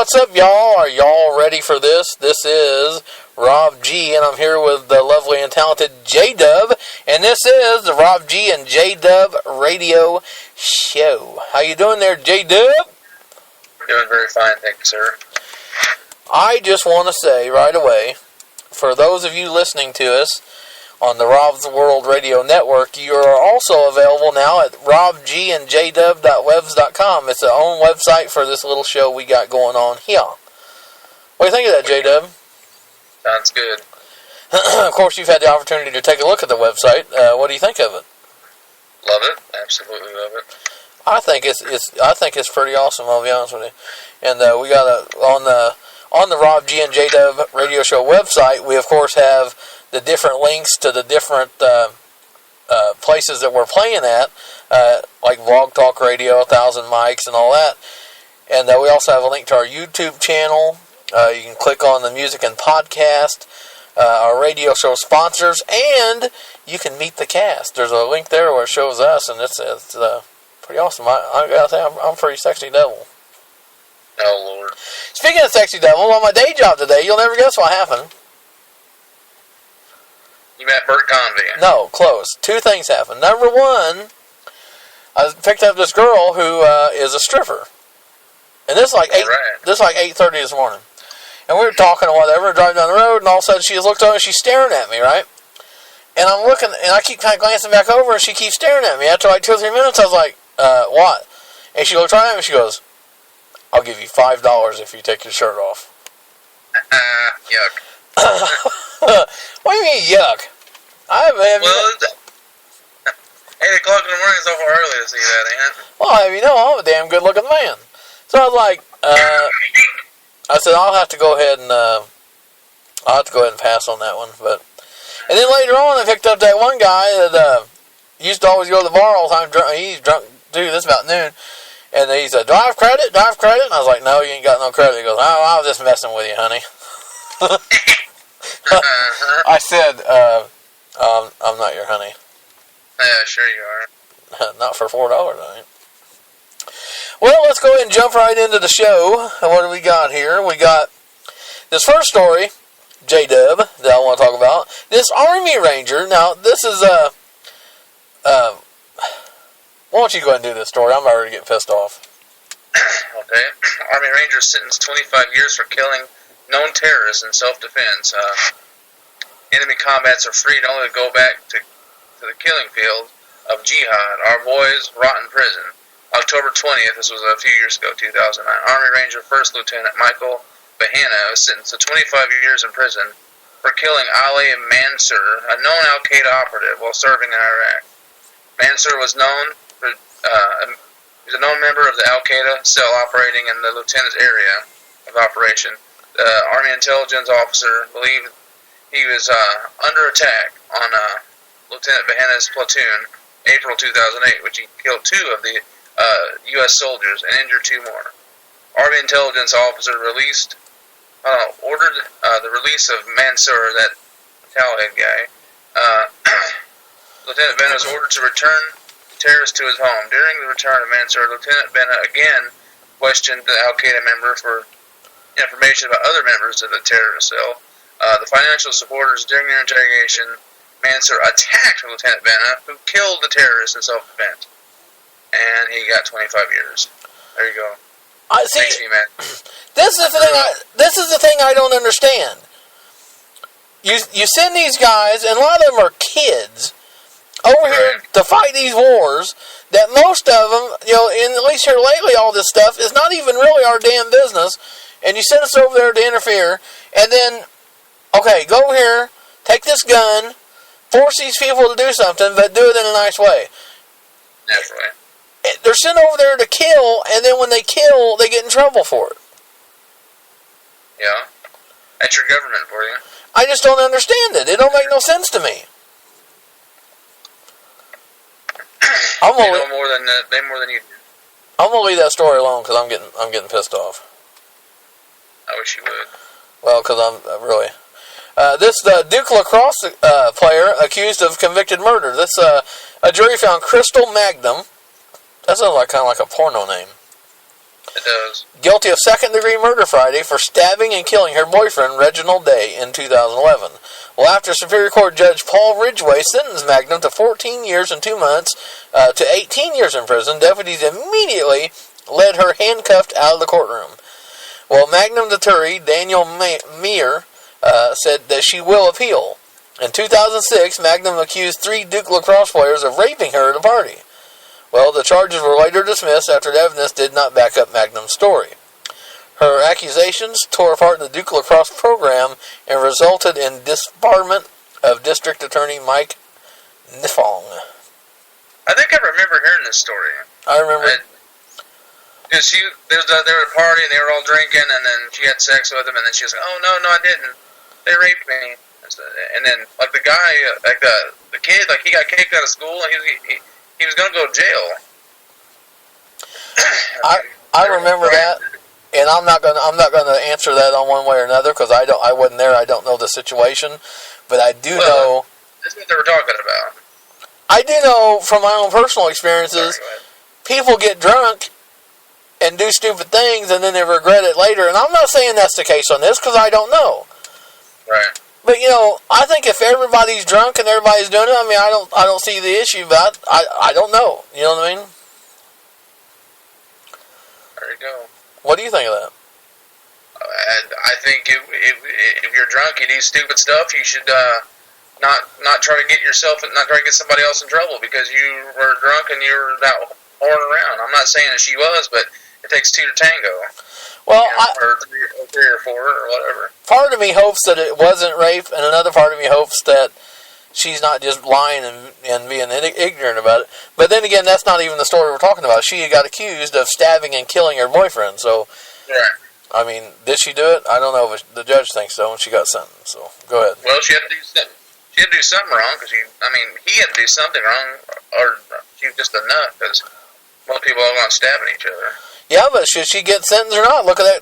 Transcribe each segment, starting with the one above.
What's up, y'all? Are y'all ready for this? This is Rob G, and I'm here with the lovely and talented J-Dub, and this is the Rob G and J-Dub Radio Show. How you doing there, J-Dub? Doing very fine, thank you, sir. I just want to say right away, for those of you listening to us on the Rob's World Radio Network, you are also available now at robgandjdub.webs.com. It's our own website for this little show we got going on here. What do you think of that, J-Dub? Sounds good. Of course, you've had the opportunity to take a look at the website. What do you think of it? Love it. Absolutely love it. I think it's pretty awesome, I'll be honest with you. And we got on the Rob G and J-Dub Radio Show website, we of course have the different links to the different places that we're playing at, like Vlog Talk Radio, 1,000 Mics, and all that. And we also have a link to our YouTube channel. You can click on the music and podcast, our radio show sponsors, and you can meet the cast. There's a link there where it shows us, and it's pretty awesome. I gotta say, I'm a pretty sexy devil. Oh, Lord. Speaking of sexy devil, on my day job today, you'll never guess what happened. You met Bert Convey. No, close. Two things happened. Number one, I picked up this girl who is a stripper. And this is like 8:30 this morning. And we were talking or whatever, driving down the road, and all of a sudden she looked over and she's staring at me, right? And I'm looking, and I keep kind of glancing back over, and she keeps staring at me. After like 2 or 3 minutes, I was like, what? And she looked right at me, and she goes, I'll give you $5 if you take your shirt off. Yuck. What do you mean, yuck? Well, 8 o'clock in the morning is awful early to see that, ain't it? Well, you know, I'm a damn good-looking man. So I was like, I said, I'll have to go ahead and pass on that one. And then later on, I picked up that one guy that used to always go to the bar all the time. He's drunk, dude, this is about noon. And he said, do I have credit? And I was like, no, you ain't got no credit. He goes, oh, I was just messing with you, honey. I said, I'm not your honey. Yeah, sure you are. Not for $4, I ain't. Well, let's go ahead and jump right into the show. What do we got here? We got this first story, J-Dub, that I want to talk about. This Army Ranger. Now, this is why don't you go ahead and do this story? I'm already getting pissed off. Okay. Army Ranger sentenced 25 years for killing known terrorists in self-defense. Enemy combats are free to only go back to the killing field of jihad. Our boys rot in prison. October 20th, this was a few years ago, 2009, Army Ranger First Lieutenant Michael Bahana was sentenced to 25 years in prison for killing Ali Mansour, a known Al-Qaeda operative, while serving in Iraq. Mansour was known for, he's a known member of the Al-Qaeda cell operating in the lieutenant's area of operation. The Army intelligence officer believed he was under attack on Lieutenant Bahana's platoon, April 2008, which he killed 2 of the U.S. soldiers and injured 2 more. Army intelligence officer ordered the release of Mansour, that Taliban guy. Lieutenant Bena was ordered to return the terrorist to his home. During the return of Mansour, Lieutenant Bena again questioned the Al-Qaeda member for information about other members of the terrorist cell. The financial supporters, during their interrogation, Mansour attacked Lieutenant Bena, who killed the terrorist in self-defense. And he got 25 years. There you go. See, makes me mad. This is the thing I don't understand. You send these guys, and a lot of them are kids, over here to fight these wars that most of them, at least here lately, all this stuff is not even really our damn business. And you send us over there to interfere, and then, okay, go over here, take this gun, force these people to do something, but do it in a nice way. That's right. They're sent over there to kill, and then when they kill, they get in trouble for it. Yeah. That's your government for you. I just don't understand it. It don't make no sense to me. They know more than you do. I'm gonna leave that story alone because I'm getting pissed off. I wish you would. Well, because I'm really. This Duke lacrosse player accused of convicted murder. A jury found Crystal Magnum. That sounds kind of like a porno name. It does. Guilty of second-degree murder Friday for stabbing and killing her boyfriend, Reginald Day, in 2011. Well, after Superior Court Judge Paul Ridgway sentenced Magnum to 14 years and 2 months to 18 years in prison, deputies immediately led her handcuffed out of the courtroom. Well, Magnum attorney Daniel Meir said that she will appeal. In 2006, Magnum accused 3 Duke lacrosse players of raping her at a party. Well, the charges were later dismissed after the evidence did not back up Magnum's story. Her accusations tore apart the Duke lacrosse program and resulted in disbarment of District Attorney Mike Nifong. I think I remember hearing this story. I remember. Because they were at a party and they were all drinking, and then she had sex with him, and then she was like, "Oh no, I didn't. They raped me." And then like the guy, like the kid, like he got kicked out of school, and he was gonna go to jail. I remember that. And I'm not gonna answer that on one way or another because I wasn't there. I don't know the situation, but I do know. That's what they were talking about. I do know from my own personal experiences, people get drunk and do stupid things, and then they regret it later. And I'm not saying that's the case on this because I don't know. Right. But I think if everybody's drunk and everybody's doing it, I mean, I don't see the issue. But I don't know. You know what I mean? There you go. What do you think of that? I think if you're drunk, you do stupid stuff, you should not try to get yourself, not try to get somebody else in trouble because you were drunk and you were out whoring around. I'm not saying that she was, but it takes 2 to tango. Well, or 3 or 4 or whatever. Part of me hopes that it wasn't rape, and another part of me hopes that she's not just lying and being ignorant about it. But then again, that's not even the story we're talking about. She got accused of stabbing and killing her boyfriend. So, right. I mean, did she do it? I don't know, but the judge thinks so, and she got sentenced. So, go ahead. Well, she had to do something. She had to do something wrong because he had to do something wrong, or she was just a nut because most people are going stabbing each other. Yeah, but should she get sentenced or not? Look at that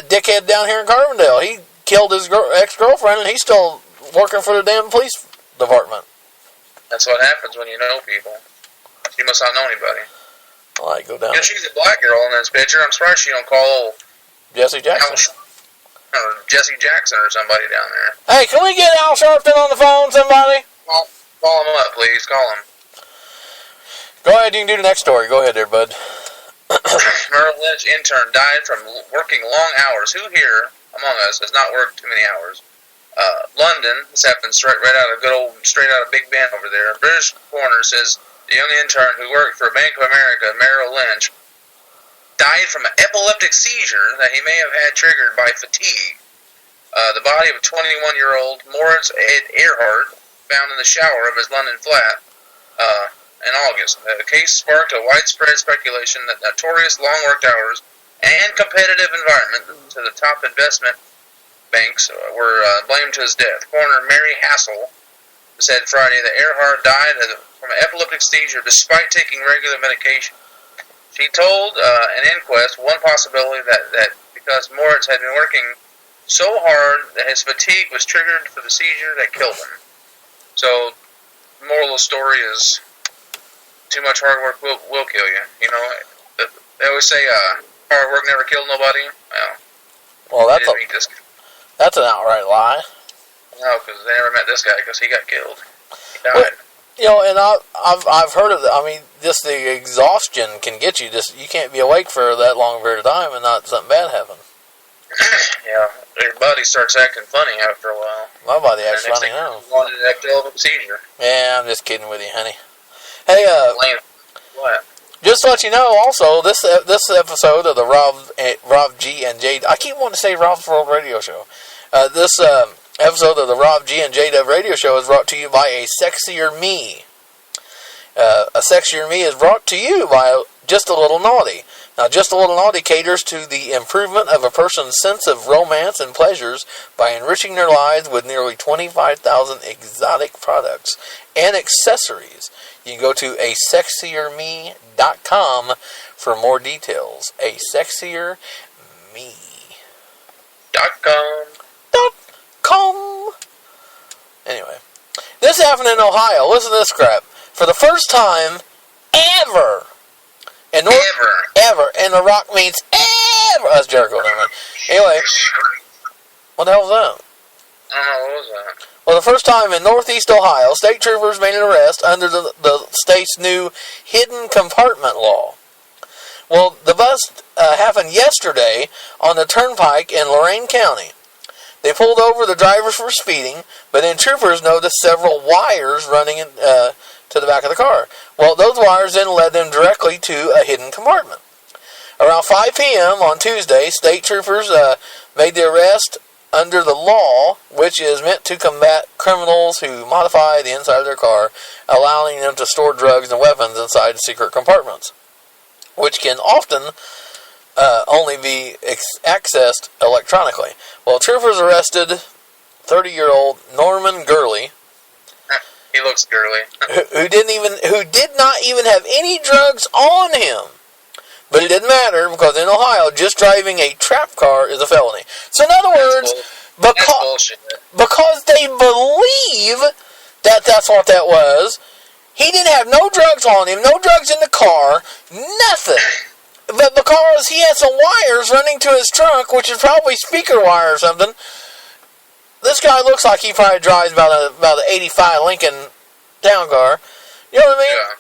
dickhead down here in Carbondale. He killed his ex-girlfriend, and he's still working for the damn police department. That's what happens when you know people. She must not know anybody. All right, go down. She's a black girl in this picture. I'm surprised she don't call Jesse Jackson. Or Jesse Jackson or somebody down there. Hey, can we get Al Sharpton on the phone, somebody? Call him up, please. Call him. Go ahead, you can do the next story. Go ahead there, bud. Merrill Lynch intern died from working long hours. Who here among us has not worked too many hours? London, this happened straight out of Big Ben over there. A British coroner says the young intern who worked for Bank of America, Merrill Lynch, died from an epileptic seizure that he may have had triggered by fatigue. The body of a 21-year-old Moritz Ed Earhart found in the shower of his London flat in August. The case sparked a widespread speculation that notorious long worked hours and competitive environment to the top investment banks were blamed to his death. Coroner Mary Hassel said Friday that Earhart died from an epileptic seizure despite taking regular medication. She told an inquest one possibility that because Moritz had been working so hard that his fatigue was triggered for the seizure that killed him. So, the moral of the story is too much hard work will kill you. You know, they always say hard work never killed nobody. Well, that's an outright lie. No, because they never met this guy because he got killed. He died. Well, and I've heard of that. I mean, just the exhaustion can get you. You can't be awake for that long period of time and not something bad happen. Yeah, your body starts acting funny after a while. My body acts funny now. Wanted an epileptic seizure. Yeah, I'm just kidding with you, honey. Hey, what? Just to let you know, also, this episode of the Rob G and J, I keep wanting to say Rob's World Radio Show. This episode of the Rob G and J Dub Radio Show is brought to you by A Sexier Me. A Sexier Me is brought to you by Just a Little Naughty. Now, Just a Little Naughty caters to the improvement of a person's sense of romance and pleasures by enriching their lives with nearly 25,000 exotic products and accessories. You can go to asexierme.com for more details. asexierme.com. Anyway, this happened in Ohio. Listen to this crap. For the first time ever, and the Rock meets That's Jericho. Never mind. Anyway, what the hell was that? I don't know, what was that? Well, the first time in Northeast Ohio, state troopers made an arrest under the state's new hidden compartment law. Well, the bust happened yesterday on the turnpike in Lorain County. They pulled over the drivers for speeding, but then troopers noticed several wires running to the back of the car. Well, those wires then led them directly to a hidden compartment. Around 5 p.m. on Tuesday, state troopers made the arrest under the law, which is meant to combat criminals who modify the inside of their car, allowing them to store drugs and weapons inside secret compartments, which can often only be accessed electronically. Well, troopers arrested 30-year-old Norman Gurley. He looks girly. who did not even have any drugs on him. But it didn't matter, because in Ohio, just driving a trap car is a felony. So in other words, because they believe that that's what that was, he didn't have no drugs on him, no drugs in the car, nothing. But because he had some wires running to his trunk, which is probably speaker wire or something, this guy looks like he probably drives about an 85 Lincoln town car. You know what I mean? Yeah.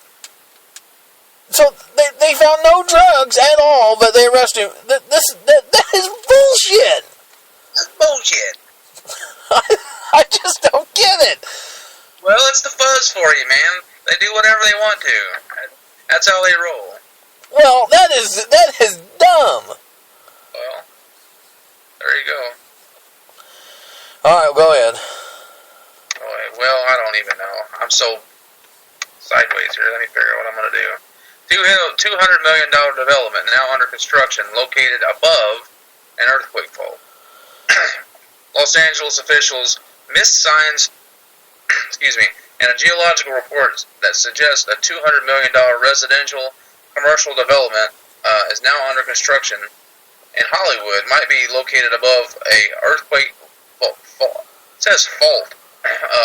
So they found no drugs at all, but they arrested him. That is bullshit. That's bullshit. I just don't get it. Well, it's the fuzz for you, man. They do whatever they want to. That's how they roll. Well, that is dumb. Well, there you go. All right, go ahead. Well, I don't even know. I'm so sideways here. Let me figure out what I'm going to do. $200 million development now under construction, located above an earthquake fault. Los Angeles officials missed signs, and a geological report that suggests a $200 million residential commercial development is now under construction in Hollywood, might be located above a earthquake fault. It says fault,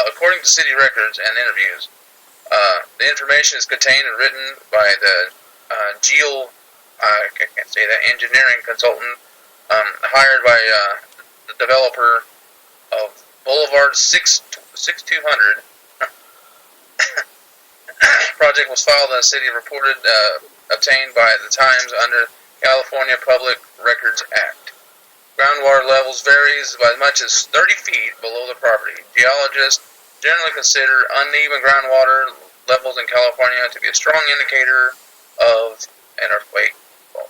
according to city records and interviews. The information is contained and written by the engineering consultant hired by the developer of Boulevard 6200. Project was filed in the city reported obtained by the Times under California Public Records Act. Groundwater levels varies by as much as 30 feet below the property. Geologists generally consider uneven groundwater levels in California to be a strong indicator of an earthquake fault.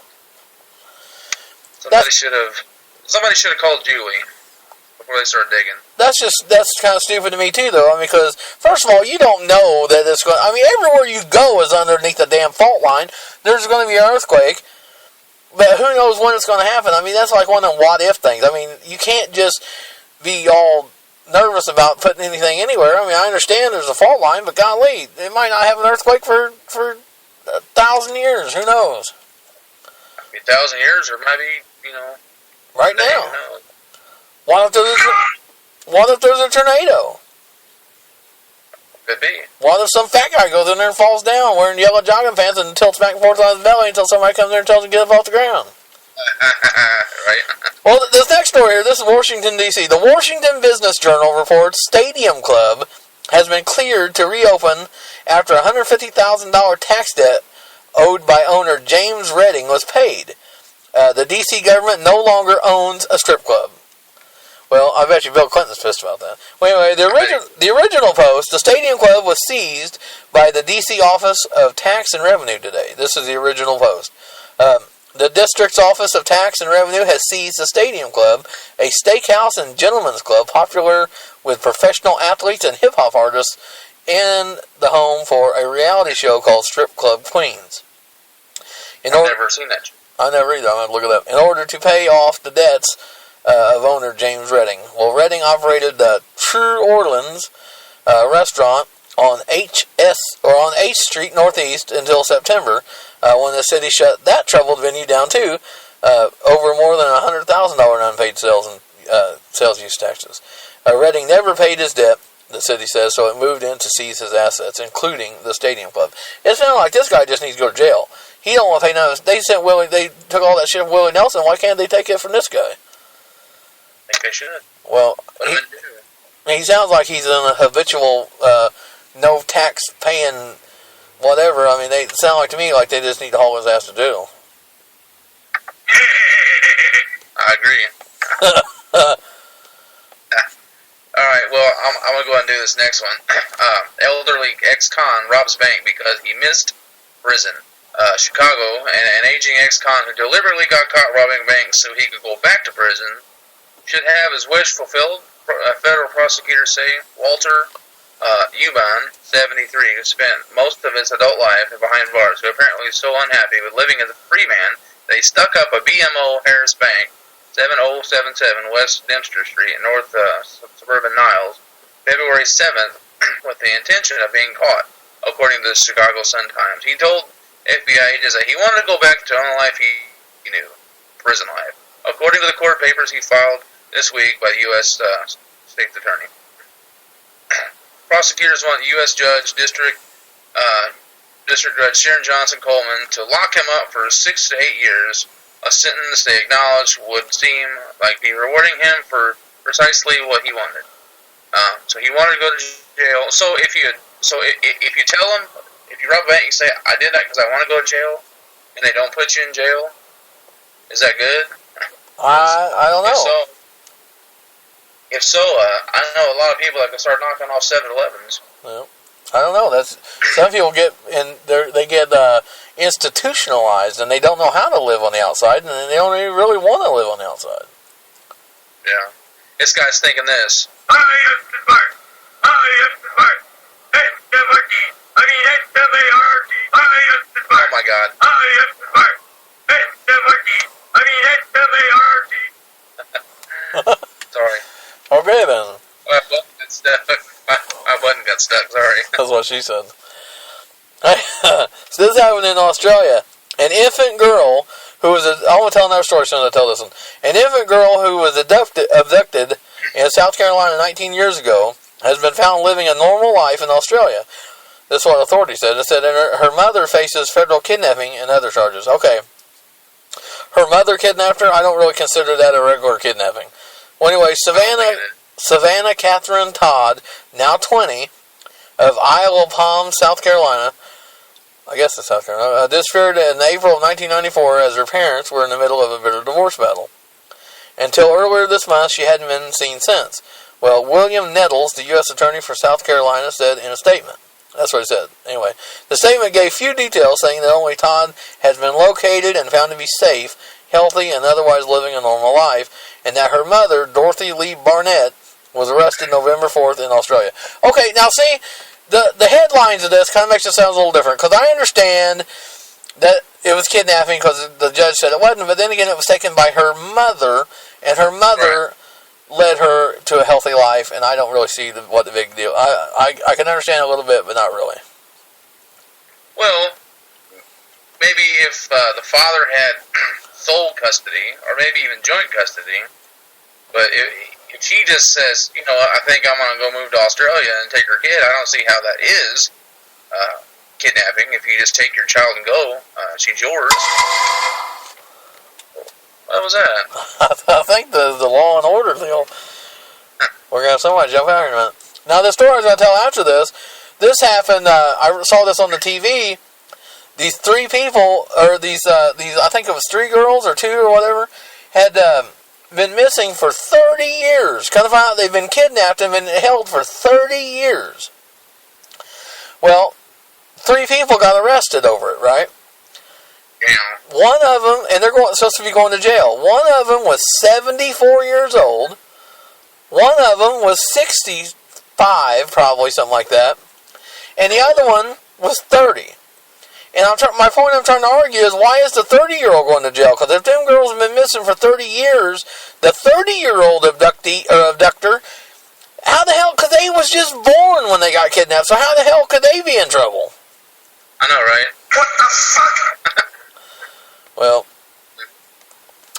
Somebody should have called Julie before they started digging. That's kind of stupid to me too, though. I mean, because first of all, you don't know that it's going. I mean, everywhere you go is underneath the damn fault line. There's going to be an earthquake, but who knows when it's going to happen? I mean, that's like one of them what if things. I mean, you can't just be all nervous about putting anything anywhere. I mean, I understand there's a fault line, but golly, it might not have an earthquake for 1,000 years. Who knows? 1,000 years, or maybe right now. What if there's a tornado? Could be. What if some fat guy goes in there and falls down wearing yellow jogging pants and tilts back and forth on his belly until somebody comes there and tells him to get up off the ground? Right. Well, this next story here, this is Washington, D.C. The Washington Business Journal reports Stadium Club has been cleared to reopen after a $150,000 tax debt owed by owner James Redding was paid. The D.C. government no longer owns a strip club. Well, I bet you Bill Clinton's pissed about that. Well, anyway, the original post, the Stadium Club was seized by the D.C. Office of Tax and Revenue today. This is the original post. The district's Office of Tax and Revenue has seized the Stadium Club, a steakhouse and gentleman's club popular with professional athletes and hip-hop artists, and the home for a reality show called Strip Club Queens. I've never seen that. I never either. I'm going to look it up. In order to pay off the debts of owner James Redding. Well, Redding operated the True Orleans restaurant on H Street Northeast until September, when the city shut that troubled venue down too, over more than $100,000 in unpaid sales and sales use taxes. Redding never paid his debt, the city says, so it moved in to seize his assets, including the Stadium Club. It's not like this guy just needs to go to jail. He don't want to pay none. They sent Willie. They took all that shit from Willie Nelson. Why can't they take it from this guy? I think they should. Well, he sounds like he's in a habitual, no tax paying, whatever. I mean, they sound like to me like they just need to haul his ass to jail. I agree. Alright, well, I'm going to go ahead and do this next one. Elderly ex-con robs bank because he missed prison. Chicago, an aging ex-con who deliberately got caught robbing banks so he could go back to prison, should have his wish fulfilled, federal prosecutors say. Walter Euban, 73, who spent most of his adult life behind bars, who apparently is so unhappy with living as a free man that he stuck up a BMO Harris Bank, 7077 West Dempster Street, North suburban Niles, February 7th, with the intention of being caught, according to the Chicago Sun-Times. He told FBI agents that he wanted to go back to the only life he knew, prison life. According to the court papers he filed this week by the U.S. State's Attorney. Prosecutors want U.S. District Judge Sharon Johnson Coleman to lock him up for 6 to 8 years, a sentence they acknowledge would seem like be rewarding him for precisely what he wanted. So he wanted to go to jail. So if you tell him, if you rob a bank, you say, I did that because I want to go to jail, and they don't put you in jail, is that good? I don't know. If so, I know a lot of people that can start knocking off 7-Elevens. Well, I don't know. That's some people get institutionalized, and they don't know how to live on the outside, and they don't even really want to live on the outside. Yeah. This guy's thinking this. Oh my God. Sorry. Okay then. My button got stuck, sorry. That's what she said. So this happened in Australia. An infant girl who was I want to tell another story as soon as I tell this one. An infant girl who was abducted in South Carolina 19 years ago has been found living a normal life in Australia. This is what authorities said. It said her mother faces federal kidnapping and other charges. Okay. Her mother kidnapped her? I don't really consider that a regular kidnapping. Well, anyway, Savannah Catherine Todd, now 20, of Isle of Palm, South Carolina. I guess it's South Carolina. Disappeared in April of 1994 as her parents were in the middle of a bitter divorce battle. Until earlier this month, she hadn't been seen since. Well, William Nettles, the U.S. Attorney for South Carolina, said in a statement. That's what he said. Anyway, the statement gave few details, saying that only Todd has been located and found to be safe, healthy, and otherwise living a normal life, and that her mother, Dorothy Lee Barnett, was arrested November 4th in Australia. Okay, now see, the headlines of this kind of makes it sound a little different, because I understand that it was kidnapping because the judge said it wasn't, but then again it was taken by her mother, and her mother led her to a healthy life, and I don't really see what the big deal. I can understand a little bit, but not really. Well, maybe if the father had sole custody, or maybe even joint custody, but if she just says, I think I'm going to go move to Australia and take her kid, I don't see how that is kidnapping. If you just take your child and go, she's yours. What was that? I think the Law and Order deal. We're going to have somebody jump out here in a minute. Now, the story I was going to tell after this happened, I saw this on the TV. These three people, or these I think it was 3 girls or 2 or whatever, had been missing for 30 years. Kind of found out they've been kidnapped and been held for 30 years. Well, 3 people got arrested over it, right? Yeah. One of them, and they're supposed to be going to jail. One of them was 74 years old. One of them was 65, probably, something like that. And the other one was 30. And my point I'm trying to argue is, why is the 30-year-old going to jail? Because if them girls have been missing for 30 years, the 30-year-old abductor, how the hell, because they was just born when they got kidnapped, so how the hell could they be in trouble? I know, right? What the fuck? Well,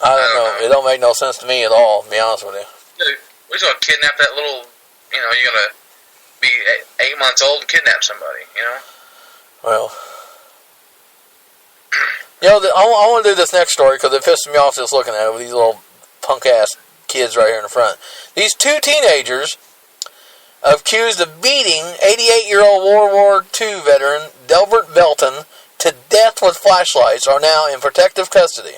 I don't know. It don't make no sense to me at all, to be honest with you. Dude, we're just going to kidnap that little, you're going to be 8 months old and kidnap somebody, Well, You know, I want to do this next story because it pisses me off just looking at it with these little punk-ass kids right here in the front. These two teenagers accused of beating 88-year-old World War II veteran Delbert Belton to death with flashlights are now in protective custody.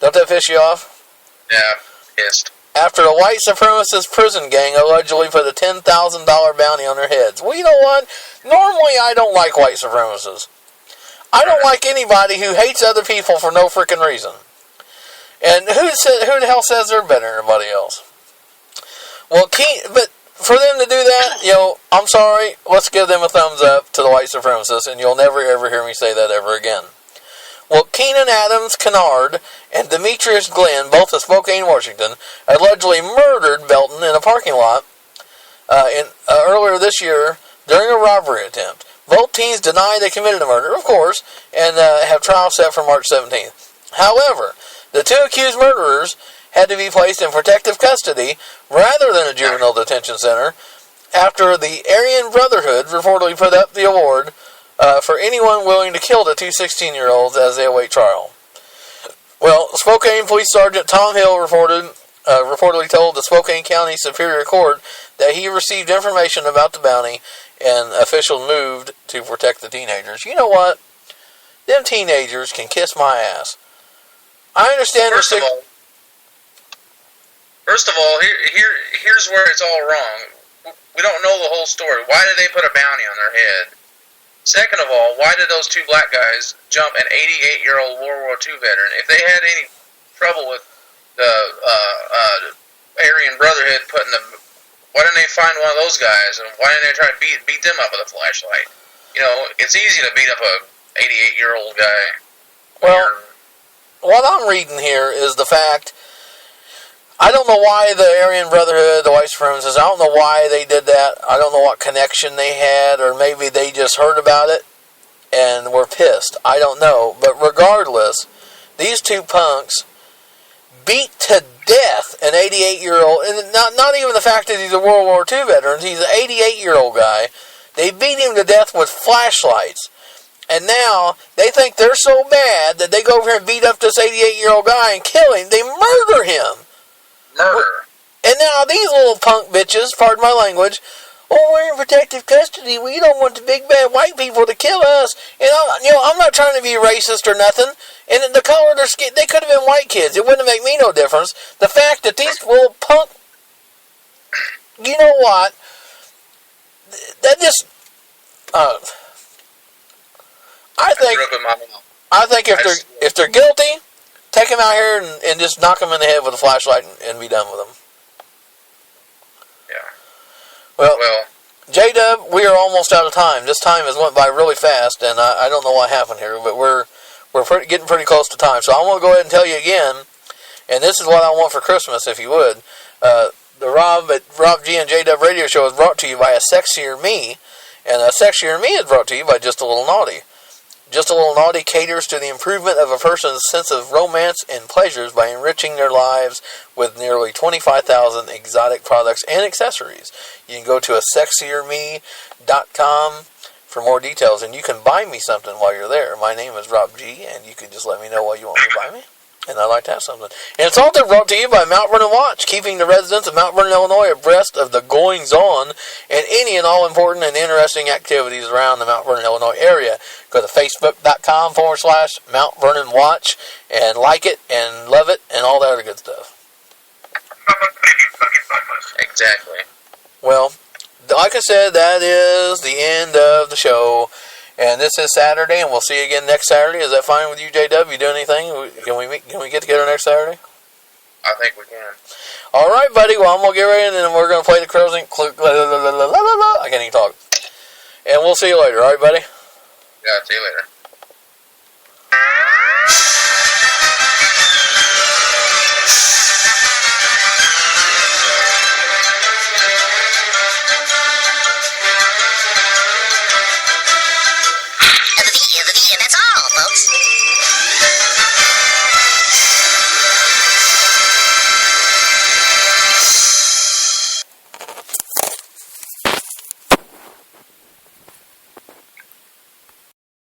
Don't that piss you off? Yeah, pissed. After the white supremacist prison gang allegedly put a $10,000 bounty on their heads. Well, you know what? Normally I don't like white supremacists. I don't like anybody who hates other people for no freaking reason. And who the hell says they're better than everybody else? Well, but for them to do that, you know, I'm sorry, let's give them a thumbs up to the white supremacists, and you'll never ever hear me say that ever again. Well, Keenan Adams Kennard and Demetrius Glenn, both of Spokane, Washington, allegedly murdered Belton in a parking lot earlier this year during a robbery attempt. Both teens deny they committed the murder, of course, and have trial set for March 17th. However, the two accused murderers had to be placed in protective custody rather than a juvenile detention center after the Aryan Brotherhood reportedly put up the award for anyone willing to kill the two 16-year-olds as they await trial. Well, Spokane Police Sergeant Tom Hill reportedly told the Spokane County Superior Court that he received information about the bounty and officials moved to protect the teenagers. You know what? Them teenagers can kiss my ass. I understand. First of all, here's where it's all wrong. We don't know the whole story. Why did they put a bounty on their head? Second of all, why did those two black guys jump an 88-year-old World War II veteran? If they had any trouble with the Aryan Brotherhood putting them, why didn't they find one of those guys, and why didn't they try to beat them up with a flashlight? You know, it's easy to beat up a 88-year-old guy. Well, what I'm reading here is the fact, I don't know why the Aryan Brotherhood, the white supremacists, I don't know why they did that. I don't know what connection they had, or maybe they just heard about it and were pissed. I don't know. But regardless, these two punks beat to death an 88-year-old, and not even the fact that he's a World War II veteran, he's an 88-year-old guy. They beat him to death with flashlights. And now, they think they're so bad that they go over here and beat up this 88-year-old guy and kill him. They murder him. Murder. And now these little punk bitches, pardon my language, oh, we're in protective custody. We don't want the big bad white people to kill us. And I'm not trying to be racist or nothing. And the color of their skin, they could have been white kids. It wouldn't make me no difference. The fact that these little punk, you know what? That just, I think if they're guilty, take them out here and just knock them in the head with a flashlight and be done with them. Yeah. Well, J-Dub, we are almost out of time. This time has went by really fast, and I don't know what happened here, but we're getting pretty close to time. So I want to go ahead and tell you again, and this is what I want for Christmas, if you would. The Rob G and J-Dub radio show is brought to you by A Sexier Me, and A Sexier Me is brought to you by Just a Little Naughty. Just a Little Naughty caters to the improvement of a person's sense of romance and pleasures by enriching their lives with nearly 25,000 exotic products and accessories. You can go to asexierme.com for more details, and you can buy me something while you're there. My name is Rob G, and you can just let me know what you want me to buy me, and I'd like to have something. And it's also brought to you by Mount Vernon Watch, keeping the residents of Mount Vernon, Illinois abreast of the goings-on and any and all important and interesting activities around the Mount Vernon, Illinois area. Go to facebook.com/Mount Vernon Watch and like it and love it and all that other good stuff. Exactly. Well, like I said, that is the end of the show. And this is Saturday, and we'll see you again next Saturday. Is that fine with you, J-Dub? You do anything? Can we get together next Saturday? I think we can. All right, buddy. Well, I'm going to get ready, and then we're going to play the closing. I can't even talk. And we'll see you later. All right, buddy? Yeah, see you later.